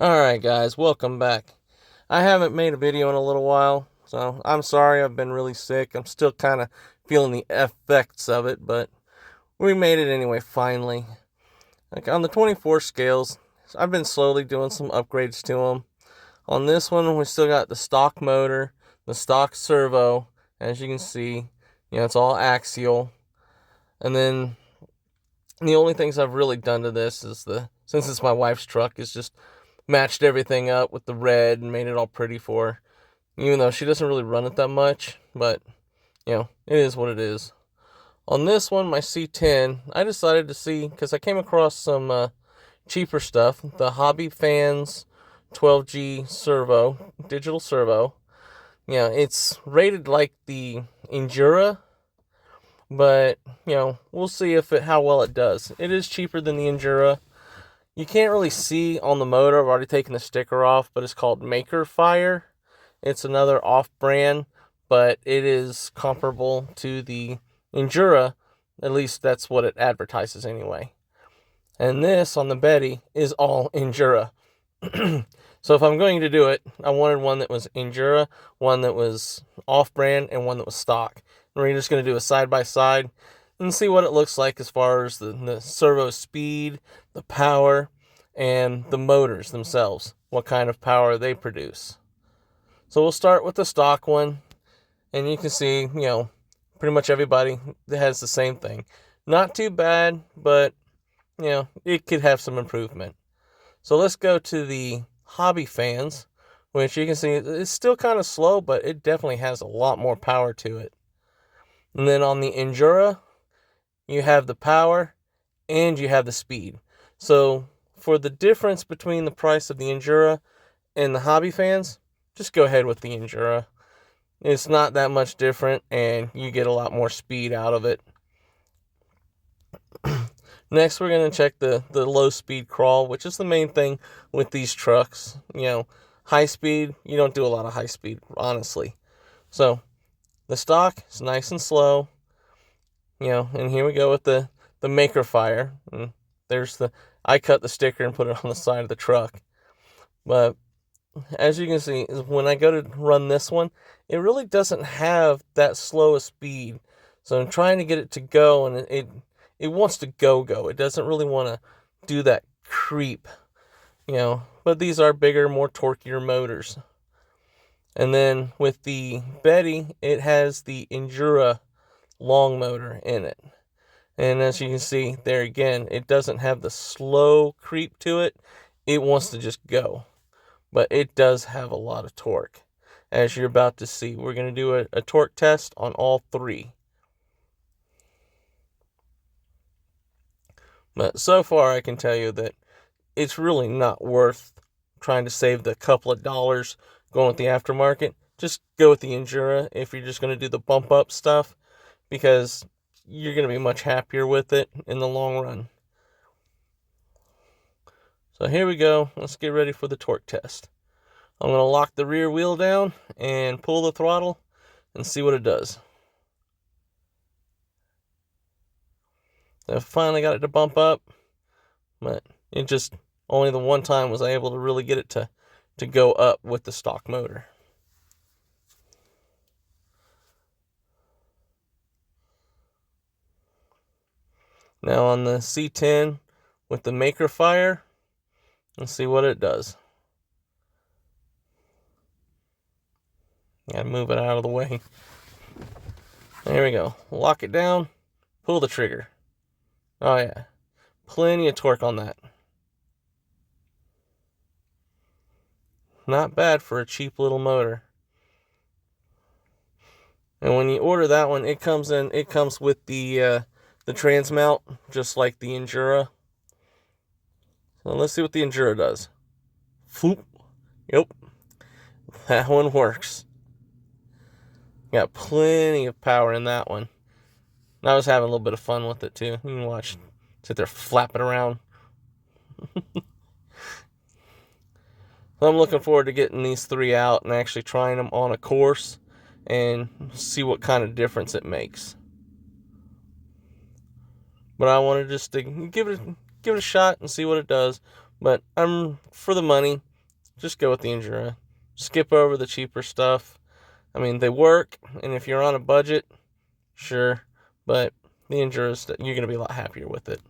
Alright guys, welcome back. I haven't made a video in a little while, so I'm sorry. I've been really sick. I'm still kind of feeling the effects of it, but we made it anyway, finally. Like on the 24 scales, I've been slowly doing some upgrades to them. On this one, we still got the stock motor, the stock servo. As you can see, it's all axial. And then the only things I've really done to this is since it's my wife's truck, is just matched everything up with the red and made it all pretty for her. Even though she doesn't really run it that much, but, it is what it is. On this one, my C10, I decided to see, because I came across some cheaper stuff, the Hobby Fans 12G servo, digital servo. It's rated like the Injora, but, we'll see how well it does. It is cheaper than the Injora. You can't really see on the motor. I've already taken the sticker off, but it's called Maker Fire. It's another off-brand, but it is comparable to the Injora. At least that's what it advertises anyway. And this on the Betty is all Injora. So if I'm going to do it, I wanted one that was Injora, one that was off-brand, and one that was stock. And we're just going to do a side-by-side and see what it looks like as far as the servo speed, the power, and the motors themselves, what kind of power they produce. So we'll start with the stock one, and you can see, pretty much everybody has the same thing. Not too bad, but, it could have some improvement. So let's go to the Hobby Fans, which you can see it's still kind of slow, but it definitely has a lot more power to it. And then on the Injora, you have the power and you have the speed. So for the difference between the price of the Injora and the Hobby Fans, just go ahead with the Injora. It's not that much different, and you get a lot more speed out of it. Next, we're going to check the low speed crawl, which is the main thing with these trucks. High speed, you don't do a lot of high speed, honestly. So the stock is nice and slow. And here we go with the Maker Fire. And I cut the sticker and put it on the side of the truck. But as you can see, when I go to run this one, it really doesn't have that slow a speed. So I'm trying to get it to go, and it wants to go. It doesn't really want to do that creep, But these are bigger, more torquier motors. And then with the Betty, it has the Injora long motor in it. And as you can see there again, it doesn't have the slow creep to it. It wants to just go. But it does have a lot of torque. As you're about to see, we're going to do a torque test on all three. But so far, I can tell you that it's really not worth trying to save the couple of dollars going with the aftermarket. Just go with the Injora if you're just going to do the bump up stuff, because you're going to be much happier with it in the long run. So here we go. Let's get ready for the torque test. I'm going to lock the rear wheel down and pull the throttle and see what it does. I finally got it to bump up, but it just, only the one time was I able to really get it to go up with the stock motor. Now on the C10 with the Maker Fire, let's see what it does. Gotta move it out of the way. There we go. Lock it down, pull the trigger. Oh yeah, plenty of torque on that. Not bad for a cheap little motor. And when you order that one, it comes with the trans mount, just like the Injora. So let's see what the Injora does. Floop. Yep. That one works. Got plenty of power in that one. I was having a little bit of fun with it too. You can watch, sit there flapping around. So I'm looking forward to getting these three out and actually trying them on a course and see what kind of difference it makes. But I wanted just to give it a shot and see what it does. But for the money, just go with the Injora. Skip over the cheaper stuff. I mean, they work, and if you're on a budget, sure, but the Injora, you're going to be a lot happier with it.